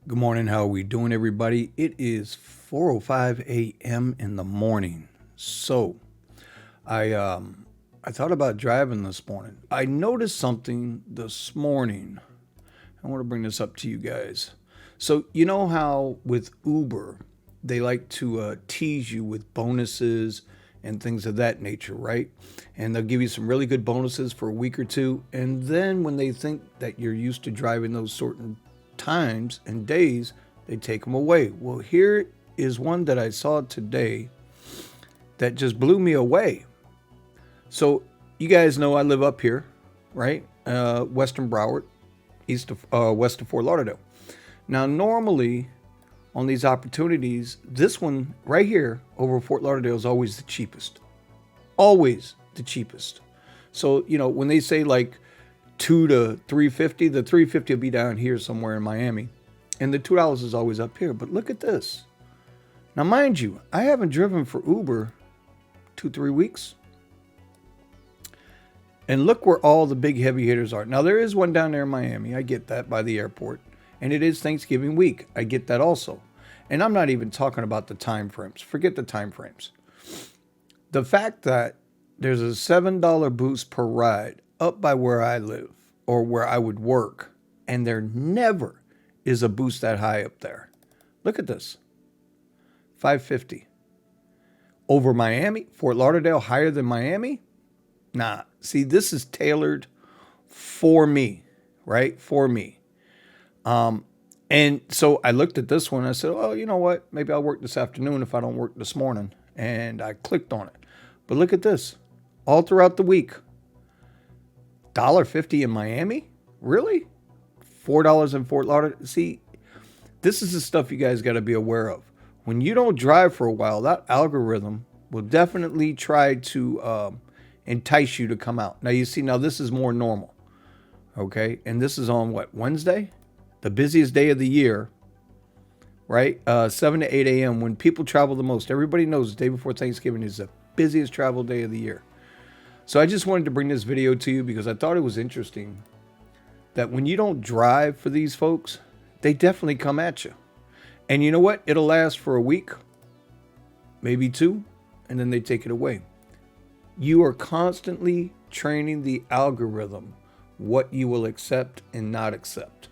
Good morning. How are we doing, everybody? It is 4:05 a.m. in the morning. So, I thought about driving this morning. I noticed something this morning. I want to bring this up to you guys. So, you know how with Uber, they like to tease you with bonuses and things of that nature, right? And they'll give you some really good bonuses for a week or two. And then when they think that you're used to driving those certain times and days, they take them away. Well, here is one that I saw today that just blew me away. So, you guys know I live up here, right? Western Broward, west of Fort Lauderdale. Now, normally on these opportunities, this one right here over Fort Lauderdale is always the cheapest. Always the cheapest. So, when they say like 2 to 350, the 350 will be down here somewhere in Miami. And the $2 is always up here. But look at this. Now, mind you, I haven't driven for Uber 2-3 weeks. And look where all the big heavy hitters are. Now, there is one down there in Miami. I get that by the airport. And it is Thanksgiving week. I get that also. And I'm not even talking about the time frames. Forget the time frames. The fact that there's a $7 boost per ride up by where I live or where I would work, and there never is a boost that high up there. Look at this. 550. Over Miami, Fort Lauderdale, higher than Miami? Nah. See, this is tailored for me, right? For me. And so I looked at this one. I said, oh, you know what? Maybe I'll work this afternoon if I don't work this morning. And I clicked on it. But look at this. All throughout the week. $1.50 in Miami? Really? $4 in Fort Lauderdale? See, this is the stuff you guys got to be aware of. When you don't drive for a while, that algorithm will definitely try to entice you to come out. Now, you see, now this is more normal. Okay? And this is on what? Wednesday? The busiest day of the year, right? 7 to 8 a.m. when people travel the most. Everybody knows the day before Thanksgiving is the busiest travel day of the year. So I just wanted to bring this video to you because I thought it was interesting that when you don't drive for these folks, they definitely come at you. And you know what? It'll last for a week, maybe two, and then they take it away. You are constantly training the algorithm what you will accept and not accept.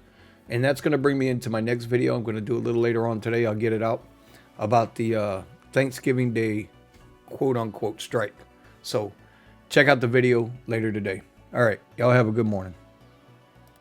And that's going to bring me into my next video. I'm going to do a little later on today. I'll get it out about the Thanksgiving Day quote unquote strike. So check out the video later today. All right. Y'all have a good morning.